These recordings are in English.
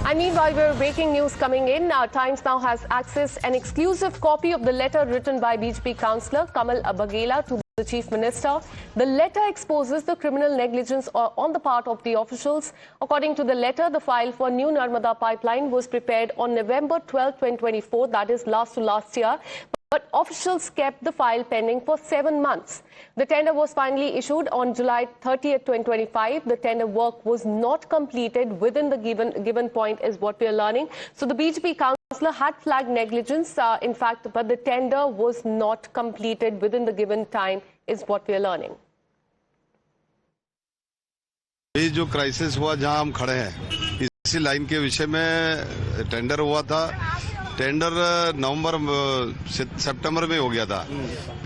And meanwhile, we're breaking news coming in. Times now has access an exclusive copy of the letter written by BJP Councillor Kamal Abhagela to the Chief Minister. The letter exposes the criminal negligence on the part of the officials. According to the letter, the file for new Narmada pipeline was prepared on November 12, 2024, that is last to last year. But officials kept the file pending for 7 months. The tender was finally issued on July 30th, 2025. The tender work was not completed within the given point is what we are learning. So the BJP councillor had flagged negligence, in fact, but the tender was not completed within the given time is what we are learning. ये जो crisis हुआ जहां हम खड़े हैं इसी line के विषय में टेंडर हुआ था। टेंडर सितंबर में हो गया था,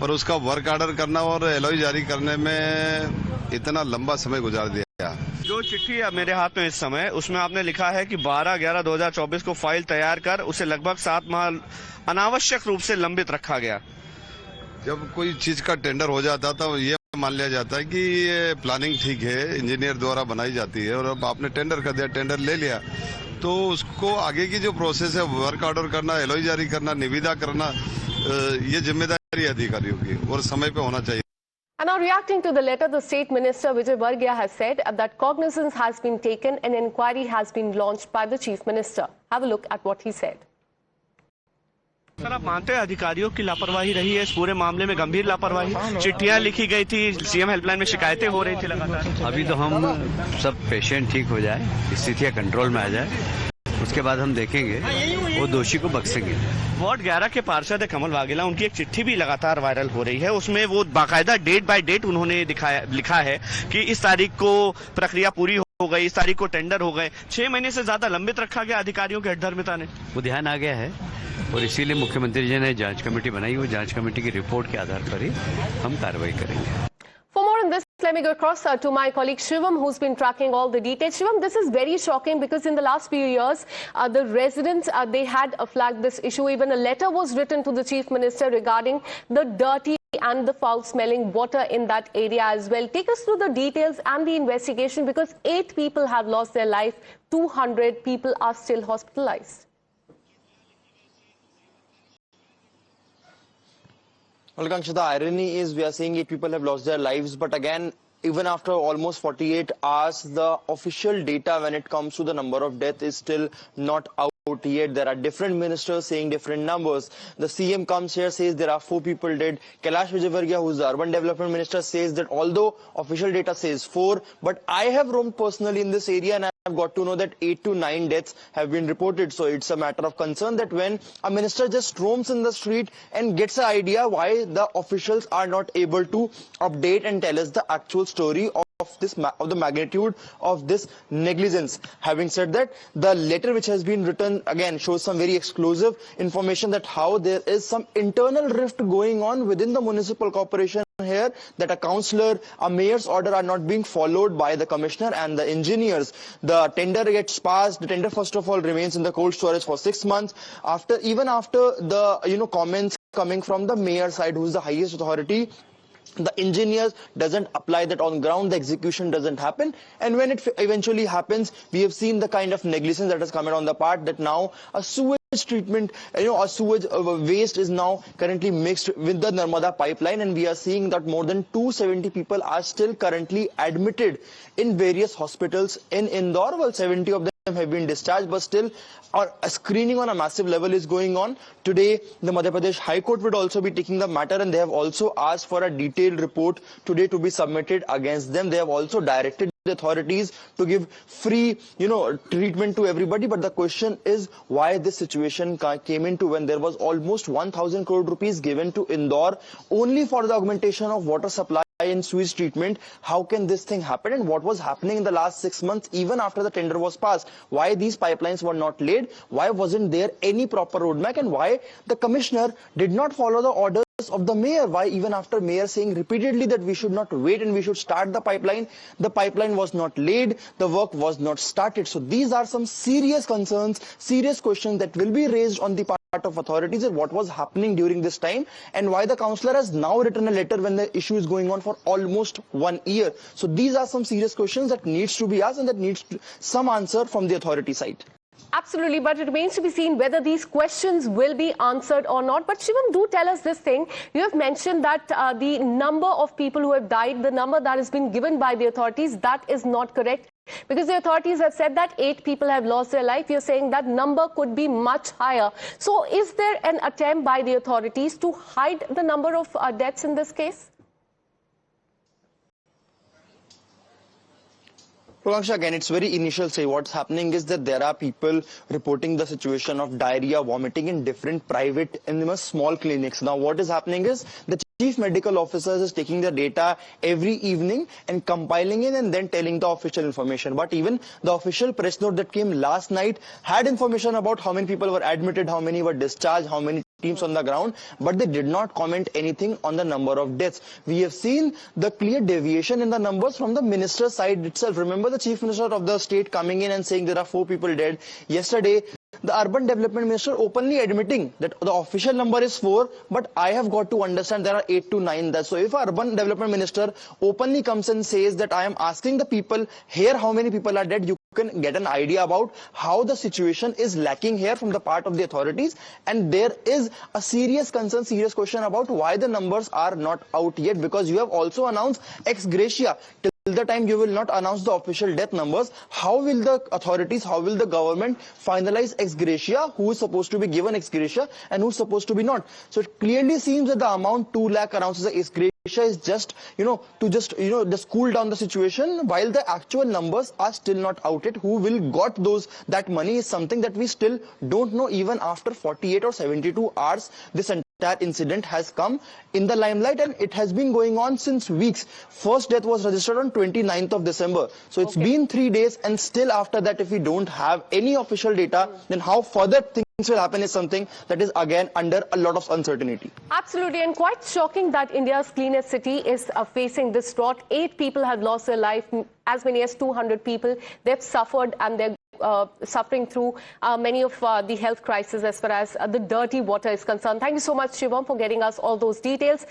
पर उसका वर्क ऑर्डर करना और एलओई जारी करने में इतना लंबा समय गुजार दिया। जो चिट्ठी है मेरे हाथ में इस समय, उसमें आपने लिखा है कि 12/11/2024 को फाइल तैयार कर उसे लगभग 7 माह अनावश्यक रूप से लंबित रखा गया। जब कोई चीज का टेंडर हो जाता तो ये मान लिया जाता है कि ये प्लानिंग ठीक है, इंजीनियर द्वारा बनाई जाती है, और अब आपने टेंडर कर दिया, टेंडर ले लिया, तो उसको आगे की जो प्रोसेस है, वर्क ऑर्डर करना, एलओई जारी करना, निविदा करना, ये जिम्मेदारी अधिकारियों की और समय पे होना चाहिए। And now reacting to the letter, the State Minister Vijay Vargiya has said that cognizance has been taken and an inquiry has been launched by the Chief Minister. Have a look at what he said. Sir, आप मानते हैं अधिकारियों की लापरवाही रही है इस पूरे मामले में? गंभीर लापरवाही, चिट्ठियां लिखी गई थी, सीएम हेल्पलाइन में शिकायतें हो रही थी लगातार। अभी तो हम सब पेशेंट ठीक हो जाए, स्थितियां कंट्रोल में आ जाए, उसके बाद हम देखेंगे, वो दोषी को बख्शेंगे। वार्ड 11 के पार्षद है कमल वाघेला, उनकी एक चिट्ठी भी लगातार वायरल हो रही है। उसमें वो बाकायदा डेट बाय डेट उन्होंने लिखा है कि इस तारीख को प्रक्रिया पूरी हो गई, इस तारीख को टेंडर हो गए। 6 महीने से ज्यादा लंबित रखा गया अधिकारियों के अधर्मिता ने। वो ध्यान आ गया है और इसीलिए मुख्यमंत्री जी ने जांच कमेटी बनाई। वो जांच कमेटी की रिपोर्ट के आधार पर ही हम कार्रवाई करेंगे। For more on this, let me go across to my colleague Shivam, who's been tracking all the details. Shivam, this is very shocking because in the last few years, the residents, they had flagged this issue. Even a letter was written to the Chief Minister regarding the dirty and the foul-smelling water in that area as well. Take us through the details and the investigation, because 8 people have lost their life, 200 people are still hospitalized. Well, Kanksha, the irony is we are saying 8 people have lost their lives, but again, even after almost 48 hours, the official data when it comes to the number of deaths is still not out yet. There are different ministers saying different numbers. The CM comes here, says there are 4 people dead. Vijay Vargiya, who is the urban development minister, says that although official data says 4, but I have roamed personally in this area and I've got to know that 8 to 9 deaths have been reported. So it's a matter of concern that when a minister just roams in the street and gets an idea why the officials are not able to update and tell us the actual story of the magnitude of this negligence. Having said that, the letter which has been written again shows some very exclusive information that how there is some internal rift going on within the municipal corporation here, that a councillor, a mayor's order are not being followed by the commissioner and the engineers. The tender gets passed. The tender first of all remains in the cold storage for 6 months. Even after the comments coming from the mayor side, who is the highest authority, the engineers doesn't apply that on ground, the execution doesn't happen, and when it eventually happens, we have seen the kind of negligence that has come on the part that now a sewage treatment, a sewage waste is now currently mixed with the Narmada pipeline, and we are seeing that more than 270 people are still currently admitted in various hospitals in Indore. Well, 70 of them have been discharged, but still a screening on a massive level is going on. Today, the Madhya Pradesh High Court would also be taking the matter, and they have also asked for a detailed report today to be submitted against them. They have also directed the authorities to give free, treatment to everybody. But the question is why this situation came into when there was almost 1,000 crore rupees given to Indore only for the augmentation of water supply and sewage treatment. How can this thing happen, and what was happening in the last 6 months even after the tender was passed? Why these pipelines were not laid? Why wasn't there any proper roadmap, and why the commissioner did not follow the orders of the mayor? Why even after mayor saying repeatedly that we should not wait and we should start the pipeline was not laid, the work was not started? So these are some serious concerns, serious questions that will be raised on the part of authorities and what was happening during this time, and why the councillor has now written a letter when the issue is going on for almost 1 year. So these are some serious questions that needs to be asked and that needs some answer from the authority side. Absolutely, but it remains to be seen whether these questions will be answered or not. But Shivam, do tell us this thing. You have mentioned that the number of people who have died, the number that has been given by the authorities, that is not correct. Because the authorities have said that 8 people have lost their life. You're saying that number could be much higher. So is there an attempt by the authorities to hide the number of deaths in this case? Prakansha, again, it's very initial say. What's happening is that there are people reporting the situation of diarrhea, vomiting in different private and small clinics. Now, what is happening is the chief medical officer is taking the data every evening and compiling it and then telling the official information. But even the official press note that came last night had information about how many people were admitted, how many were discharged, how many teams on the ground, but they did not comment anything on the number of deaths. We have seen the clear deviation in the numbers from the minister's side itself. Remember the chief minister of the state coming in and saying there are 4 people dead. Yesterday, the urban development minister openly admitting that the official number is 4, but I have got to understand there are 8 to 9 deaths. So if a urban development minister openly comes and says that I am asking the people here how many people are dead, you can get an idea about how the situation is lacking here from the part of the authorities. And there is a serious concern, serious question about why the numbers are not out yet, because you have also announced ex gratia. Till the time you will not announce the official death numbers, how will the authorities, how will the government finalize ex gratia, who is supposed to be given ex gratia and who is supposed to be not? So it clearly seems that the amount 2 lakh announced as ex gratia is just, just cool down the situation, while the actual numbers are still not out yet. Who will got that money is something that we still don't know. Even after 48 or 72 hours, this entire incident has come in the limelight, and it has been going on since weeks. First death was registered on 29th of December. So it's been 3 days, and still after that, if we don't have any official data, then how further things will happen is something that is again under a lot of uncertainty. Absolutely, and quite shocking that India's cleanest city is facing this drought. 8 people have lost their life, as many as 200 people. They've suffered, and they're suffering through many of the health crises as far as the dirty water is concerned. Thank you so much, Shivam, for getting us all those details.